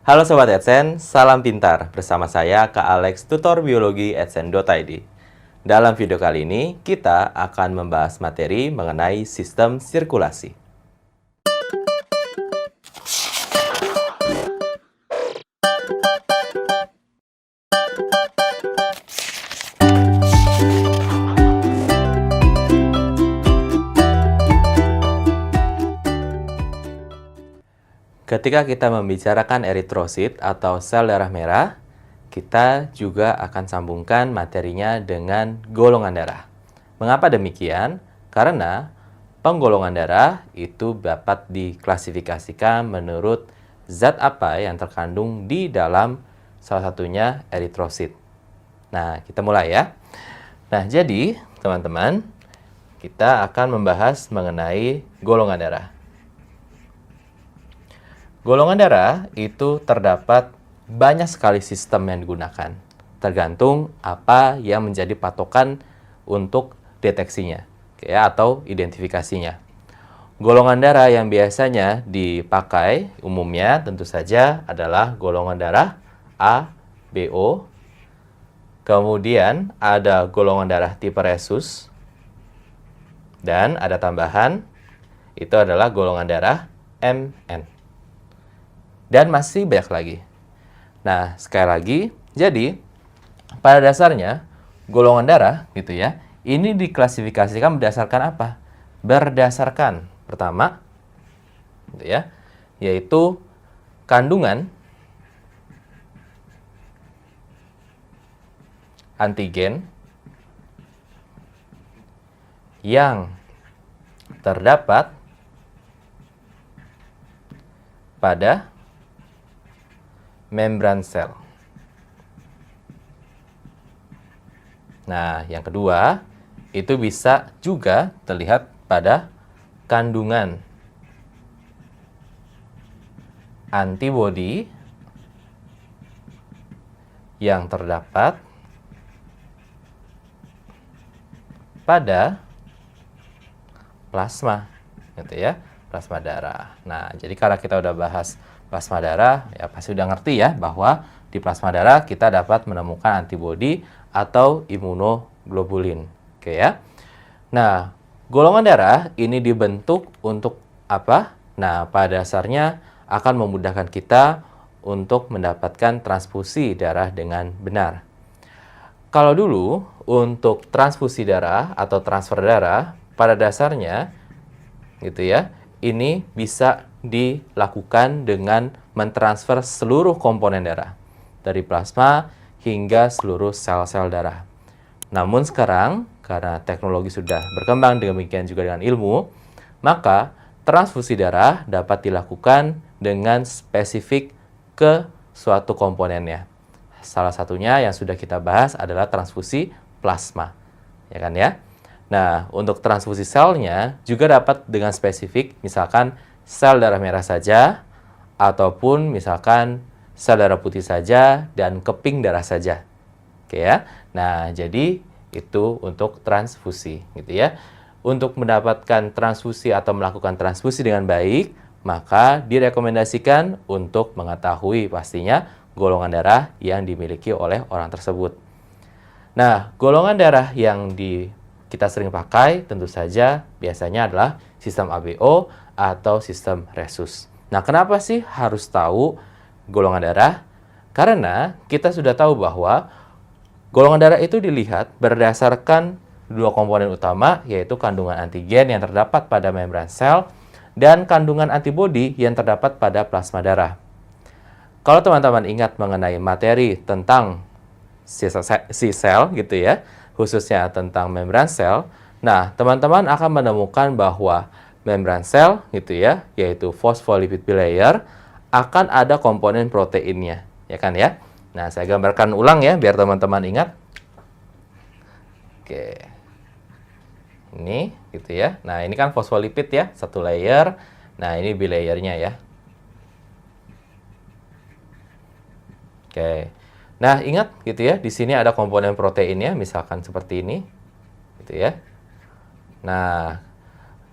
Halo Sobat Adsense, salam pintar. Bersama saya Kak Alex, tutor biologi adsense.id. Dalam video kali ini, kita akan membahas materi mengenai sistem sirkulasi. Ketika kita membicarakan eritrosit atau sel darah merah, kita juga akan sambungkan materinya dengan golongan darah. Mengapa demikian? Karena penggolongan darah itu dapat diklasifikasikan menurut zat apa yang terkandung di dalam salah satunya eritrosit. Nah, kita mulai ya. Nah, jadi teman-teman, kita akan membahas mengenai golongan darah. Golongan darah itu terdapat banyak sekali sistem yang digunakan, tergantung apa yang menjadi patokan untuk deteksinya, atau identifikasinya. Golongan darah yang biasanya dipakai umumnya tentu saja adalah golongan darah A, B, O. Kemudian ada golongan darah tipe rhesus, dan ada tambahan, itu adalah golongan darah MN. Dan masih banyak lagi. Nah, sekali lagi, jadi pada dasarnya golongan darah gitu ya, ini diklasifikasikan berdasarkan apa? Berdasarkan pertama gitu ya, yaitu kandungan antigen yang terdapat pada membran sel. Nah, yang kedua, itu bisa juga terlihat pada kandungan antibodi yang terdapat pada plasma, gitu ya, plasma darah. Nah, jadi karena kita udah bahas plasma darah, ya pasti udah ngerti ya bahwa di plasma darah kita dapat menemukan antibodi atau imunoglobulin. Oke ya. Nah, golongan darah ini dibentuk untuk apa? Nah, pada dasarnya akan memudahkan kita untuk mendapatkan transfusi darah dengan benar. Kalau dulu untuk transfusi darah atau transfer darah, pada dasarnya gitu ya, ini bisa dilakukan dengan mentransfer seluruh komponen darah dari plasma hingga seluruh sel-sel darah. Namun sekarang, karena teknologi sudah berkembang demikian juga dengan ilmu, maka transfusi darah dapat dilakukan dengan spesifik ke suatu komponennya. Salah satunya yang sudah kita bahas adalah transfusi plasma, ya kan ya? Nah, untuk transfusi selnya juga dapat dengan spesifik, misalkan sel darah merah saja, ataupun misalkan sel darah putih saja, dan keping darah saja. Oke ya. Nah, jadi itu untuk transfusi, gitu ya. Untuk mendapatkan transfusi atau melakukan transfusi dengan baik, maka direkomendasikan untuk mengetahui pastinya golongan darah yang dimiliki oleh orang tersebut. Nah, golongan darah yang kita sering pakai tentu saja biasanya adalah sistem ABO atau sistem rhesus. Nah, kenapa sih harus tahu golongan darah? Karena kita sudah tahu bahwa golongan darah itu dilihat berdasarkan dua komponen utama, yaitu kandungan antigen yang terdapat pada membran sel dan kandungan antibodi yang terdapat pada plasma darah. Kalau teman-teman ingat mengenai materi tentang si sel gitu ya, khususnya tentang membran sel. Nah, teman-teman akan menemukan bahwa membran sel gitu ya, yaitu phospholipid bilayer, akan ada komponen proteinnya, ya kan ya? Nah, saya gambarkan ulang ya biar teman-teman ingat. Oke. Ini gitu ya. Nah, ini kan phospholipid ya, satu layer. Nah, ini bilayernya ya. Oke. Nah, ingat gitu ya, di sini ada komponen proteinnya, misalkan seperti ini, gitu ya. Nah,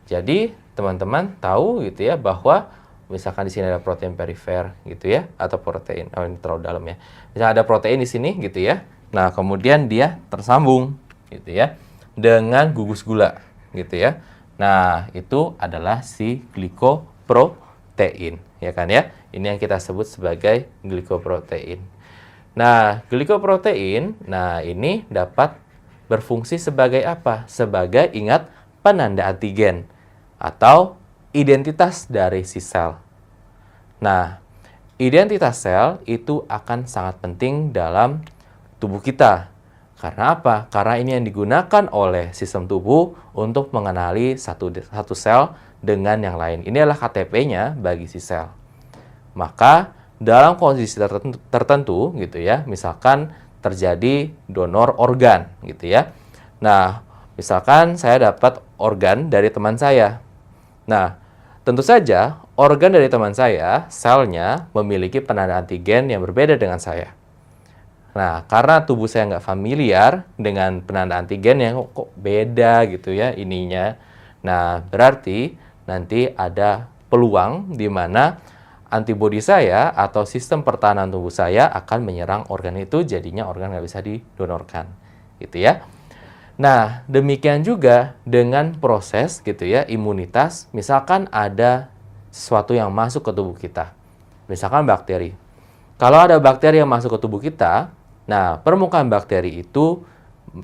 jadi teman-teman tahu gitu ya bahwa misalkan di sini ada protein perifer gitu ya, atau protein, oh ini terlalu dalam ya. Misalnya ada protein di sini gitu ya. Nah, kemudian dia tersambung gitu ya dengan gugus gula gitu ya. Nah, itu adalah si glikoprotein ya kan ya. Ini yang kita sebut sebagai glikoprotein. Nah, glikoprotein, nah ini dapat berfungsi sebagai apa? Sebagai ingat penanda antigen atau identitas dari si sel. Nah, identitas sel itu akan sangat penting dalam tubuh kita. Karena apa? Karena ini yang digunakan oleh sistem tubuh untuk mengenali satu sel dengan yang lain. Ini adalah KTP-nya bagi si sel. Maka, dalam kondisi tertentu gitu ya, misalkan terjadi donor organ gitu ya. Nah, misalkan saya dapat organ dari teman saya. Nah, tentu saja organ dari teman saya, selnya memiliki penanda antigen yang berbeda dengan saya. Nah, karena tubuh saya nggak familiar dengan penanda antigen yang kok beda gitu ya ininya. Nah, berarti nanti ada peluang di mana antibodi saya atau sistem pertahanan tubuh saya akan menyerang organ itu, jadinya organ nggak bisa didonorkan. Gitu ya. Nah, demikian juga dengan proses gitu ya, imunitas. Misalkan ada sesuatu yang masuk ke tubuh kita. Misalkan bakteri. Kalau ada bakteri yang masuk ke tubuh kita, nah permukaan bakteri itu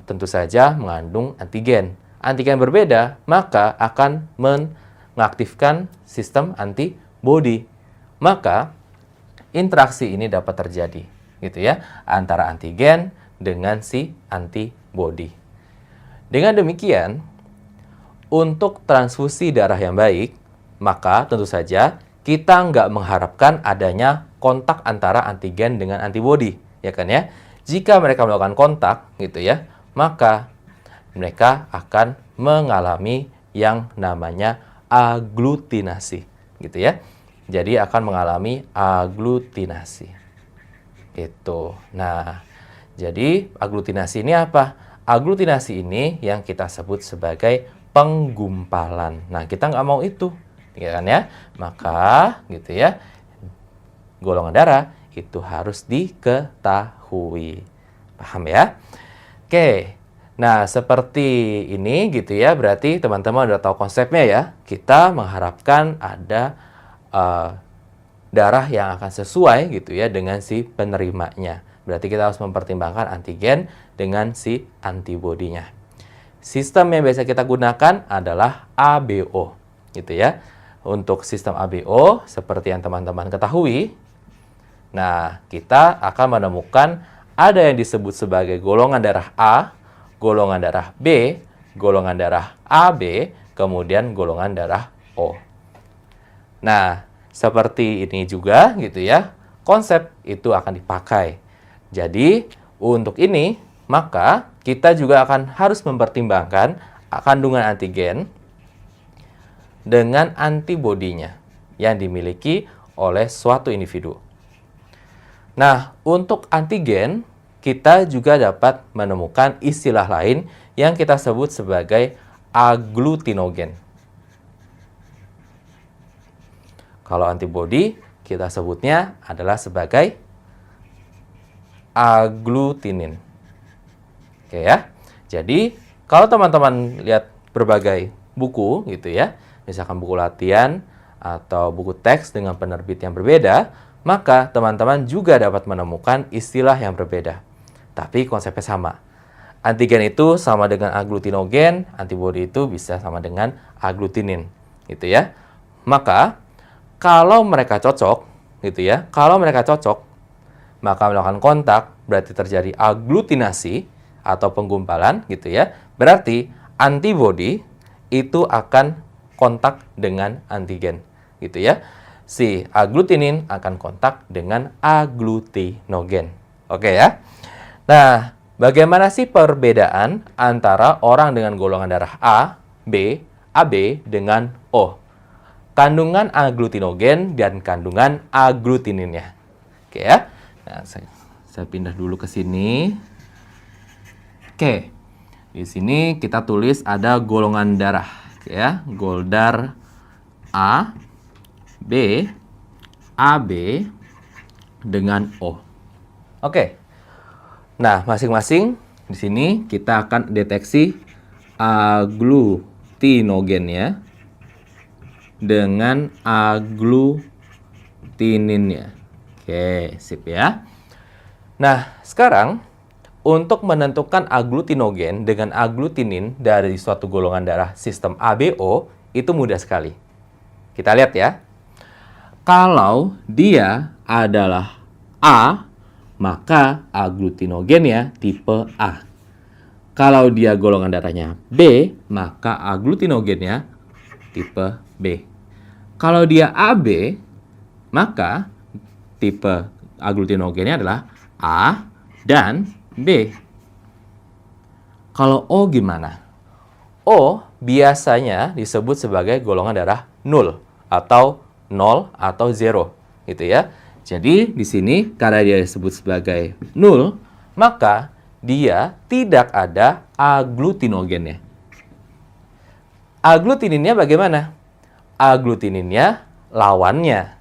tentu saja mengandung antigen. Antigen berbeda, maka akan mengaktifkan sistem antibodi. Maka interaksi ini dapat terjadi gitu ya, antara antigen dengan si antibodi. Dengan demikian, untuk transfusi darah yang baik, maka tentu saja kita nggak mengharapkan adanya kontak antara antigen dengan antibodi, ya kan ya? Jika mereka melakukan kontak, gitu ya, maka mereka akan mengalami yang namanya aglutinasi, gitu ya. Jadi akan mengalami aglutinasi. Itu. Nah, jadi aglutinasi ini apa? Aglutinasi ini yang kita sebut sebagai penggumpalan. Nah, kita nggak mau itu, ya kan ya? Maka, gitu ya, golongan darah itu harus diketahui. Paham ya? Oke. Nah, seperti ini gitu ya, berarti teman-teman udah tahu konsepnya ya. Kita mengharapkan ada darah yang akan sesuai gitu ya dengan si penerimanya. Berarti kita harus mempertimbangkan antigen dengan si antibodinya. Sistem yang biasa kita gunakan adalah ABO, gitu ya. Untuk sistem ABO, seperti yang teman-teman ketahui, nah kita akan menemukan ada yang disebut sebagai golongan darah A, golongan darah B, golongan darah AB, kemudian golongan darah O. Nah, seperti ini juga, gitu ya, konsep itu akan dipakai. Jadi, untuk ini, maka kita juga akan harus mempertimbangkan kandungan antigen dengan antibodinya yang dimiliki oleh suatu individu. Nah, untuk antigen, kita juga dapat menemukan istilah lain yang kita sebut sebagai aglutinogen. Kalau antibodi, kita sebutnya adalah sebagai aglutinin. Oke ya. Jadi, kalau teman-teman lihat berbagai buku gitu ya, misalkan buku latihan atau buku teks dengan penerbit yang berbeda, maka teman-teman juga dapat menemukan istilah yang berbeda. Tapi konsepnya sama. Antigen itu sama dengan aglutinogen, antibodi itu bisa sama dengan aglutinin, gitu ya. Maka kalau mereka cocok, gitu ya, maka melakukan kontak berarti terjadi aglutinasi atau penggumpalan, gitu ya. Berarti antibodi itu akan kontak dengan antigen, gitu ya. Si aglutinin akan kontak dengan aglutinogen. Oke ya. Nah, bagaimana sih perbedaan antara orang dengan golongan darah A, B, AB dengan O? Kandungan aglutinogen dan kandungan aglutininnya. Oke ya. Nah, saya pindah dulu ke sini. Oke. Di sini kita tulis ada golongan darah, ya. Goldar A, B, AB dengan O. Oke. Nah, masing-masing di sini kita akan deteksi aglutinogennya dengan aglutininnya. Oke, sip ya. Nah, sekarang untuk menentukan aglutinogen dengan aglutinin dari suatu golongan darah sistem ABO itu mudah sekali. Kita lihat ya. Kalau dia adalah A, maka aglutinogennya tipe A. Kalau dia golongan darahnya B, maka aglutinogennya tipe B. Kalau dia AB, maka tipe aglutinogennya adalah A dan B. Kalau O gimana? O biasanya disebut sebagai golongan darah 0 atau 0 atau 0 gitu ya. Jadi di sini karena dia disebut sebagai 0, maka dia tidak ada aglutinogennya. Aglutininnya bagaimana? Aglutininnya lawannya.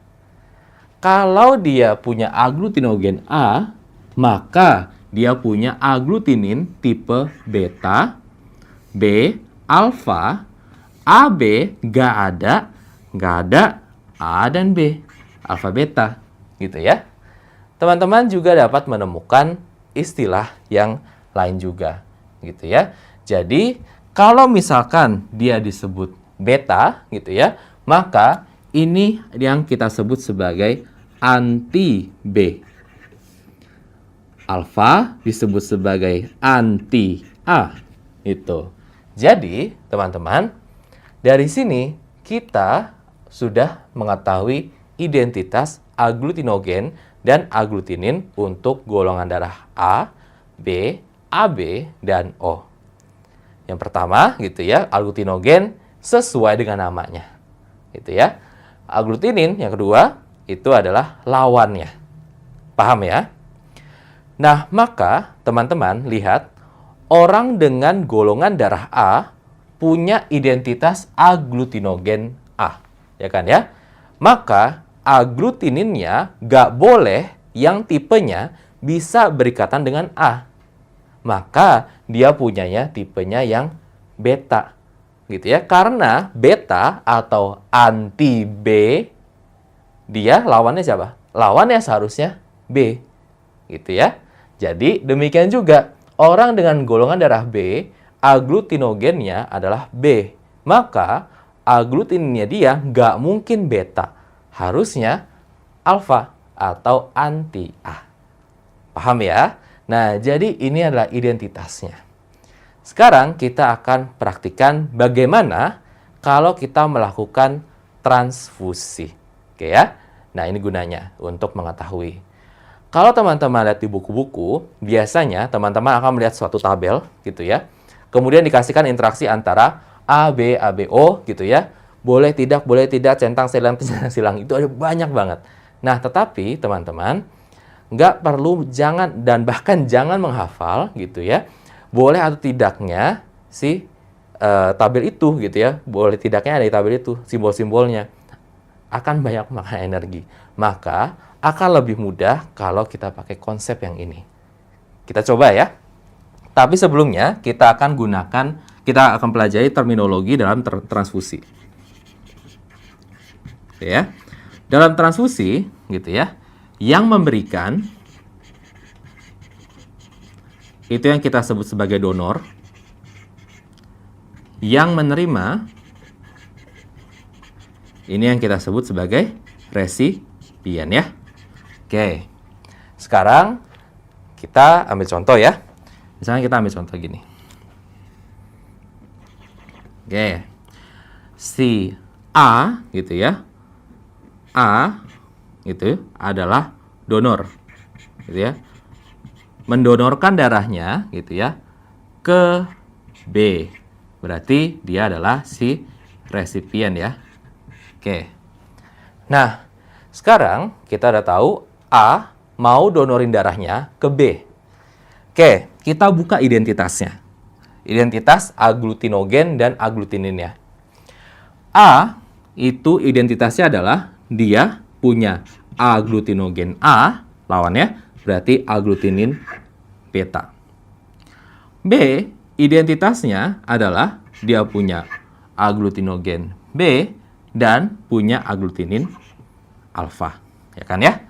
Kalau dia punya aglutinogen A, maka dia punya aglutinin tipe beta, B, alfa, AB nggak ada A dan B, alfa beta, gitu ya. Teman-teman juga dapat menemukan istilah yang lain juga, gitu ya. Jadi kalau misalkan dia disebut beta, gitu ya, maka ini yang kita sebut sebagai anti B. Alfa disebut sebagai anti A. Itu. Jadi, teman-teman, dari sini kita sudah mengetahui identitas aglutinogen dan aglutinin untuk golongan darah A, B, AB, dan O. Yang pertama, gitu ya, aglutinogen sesuai dengan namanya. Gitu ya. Aglutinin yang kedua itu adalah lawannya. Paham ya? Nah, maka teman-teman lihat orang dengan golongan darah A punya identitas aglutinogen A, ya kan ya? Maka aglutininnya nggak boleh yang tipenya bisa berikatan dengan A. Maka dia punyanya tipenya yang beta, gitu ya. Karena beta atau anti B, dia lawannya siapa? Lawannya seharusnya B, gitu ya. Jadi demikian juga orang dengan golongan darah B, aglutinogennya adalah B. Maka aglutininnya dia nggak mungkin beta. Harusnya alfa atau anti A. Paham ya? Nah, jadi ini adalah identitasnya. Sekarang kita akan praktikkan bagaimana kalau kita melakukan transfusi. Oke ya? Nah, ini gunanya untuk mengetahui. Kalau teman-teman lihat di buku-buku, biasanya teman-teman akan melihat suatu tabel gitu ya. Kemudian dikasihkan interaksi antara A, B, A, B, O gitu ya. Boleh tidak, centang silang itu ada banyak banget. Nah, tetapi teman-teman nggak perlu dan bahkan jangan menghafal gitu ya. Boleh atau tidaknya si tabel itu gitu ya. Boleh tidaknya ada di tabel itu simbol-simbolnya akan banyak makan energi. Maka akan lebih mudah kalau kita pakai konsep yang ini. Kita coba ya. Tapi sebelumnya kita akan pelajari terminologi dalam transfusi. Oke ya. Dalam transfusi gitu ya, yang memberikan itu yang kita sebut sebagai donor. Yang menerima ini yang kita sebut sebagai resipien ya. Oke, sekarang kita ambil contoh ya. Misalnya kita ambil contoh gini. Oke, si A gitu ya. A itu adalah donor gitu ya. Mendonorkan darahnya gitu ya ke B. Berarti dia adalah si resipien ya. Oke. Nah, sekarang kita udah tahu A mau donorin darahnya ke B. Oke, kita buka identitasnya. Identitas aglutinogen dan aglutininnya. A itu identitasnya adalah dia punya aglutinogen A, lawannya berarti aglutinin beta. B, identitasnya adalah dia punya aglutinogen B dan punya aglutinin alfa, ya kan ya?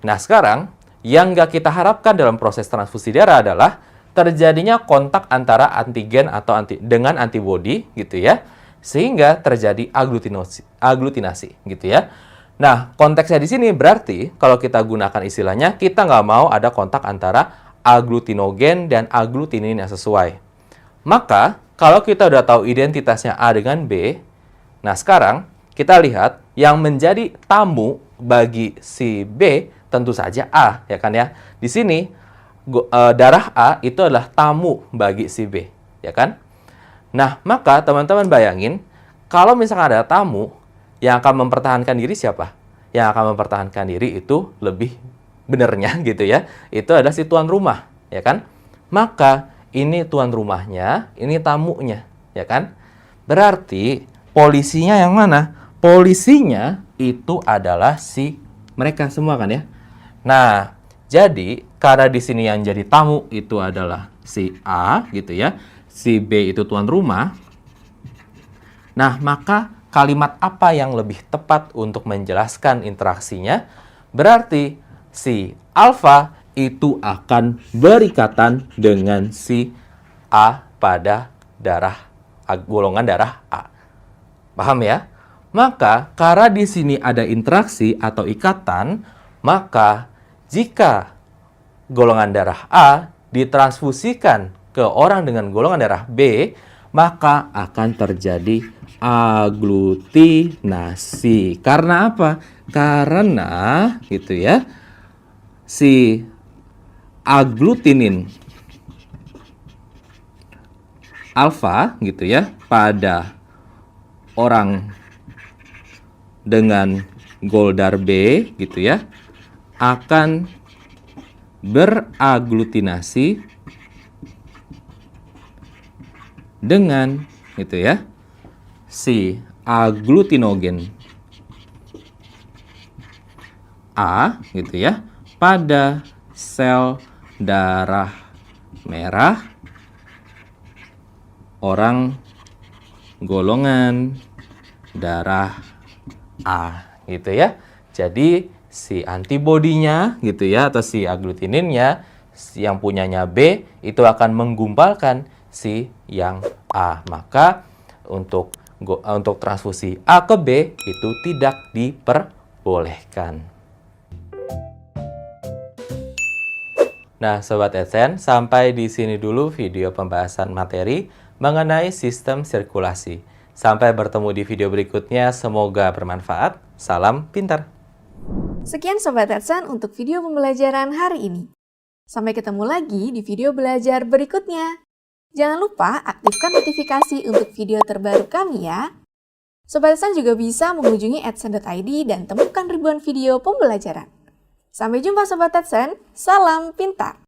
Nah, sekarang yang nggak kita harapkan dalam proses transfusi darah adalah terjadinya kontak antara antigen atau dengan antibodi gitu ya, sehingga terjadi aglutinasi gitu ya. Nah, konteksnya di sini berarti kalau kita gunakan istilahnya, kita nggak mau ada kontak antara aglutinogen dan aglutinin yang sesuai. Maka, kalau kita udah tahu identitasnya A dengan B, nah sekarang kita lihat yang menjadi tamu bagi si B tentu saja A, ya kan ya. Di sini darah A itu adalah tamu bagi si B, ya kan? Nah, maka teman-teman bayangin kalau misalkan ada tamu yang akan mempertahankan diri siapa? Yang akan mempertahankan diri itu lebih benernya gitu ya. Itu adalah si tuan rumah, ya kan? Maka ini tuan rumahnya, ini tamunya, ya kan? Berarti polisinya yang mana? Polisinya itu adalah si mereka semua kan ya. Nah, jadi karena di sini yang jadi tamu itu adalah si A gitu ya. Si B itu tuan rumah. Nah, maka kalimat apa yang lebih tepat untuk menjelaskan interaksinya? Berarti si alfa itu akan berikatan dengan si A pada golongan darah A. Paham ya? Maka karena di sini ada interaksi atau ikatan, maka jika golongan darah A ditransfusikan ke orang dengan golongan darah B, maka akan terjadi aglutinasi. Karena apa? Karena gitu ya, si aglutinin alfa gitu ya pada orang dengan goldar B gitu ya akan beraglutinasi dengan gitu ya si aglutinogen A gitu ya pada sel darah merah orang golongan darah A gitu ya. Jadi si antibodinya gitu ya atau si aglutininnya yang punyanya B itu akan menggumpalkan si yang A. Maka untuk transfusi A ke B itu tidak diperbolehkan. Nah, Sobat Adsense, sampai di sini dulu video pembahasan materi mengenai sistem sirkulasi. Sampai bertemu di video berikutnya, semoga bermanfaat. Salam pintar. Sekian Sobat Adsense untuk video pembelajaran hari ini. Sampai ketemu lagi di video belajar berikutnya. Jangan lupa aktifkan notifikasi untuk video terbaru kami ya. Sobat Adsense juga bisa mengunjungi adsense.id dan temukan ribuan video pembelajaran. Sampai jumpa Sobat Adsense, salam pintar!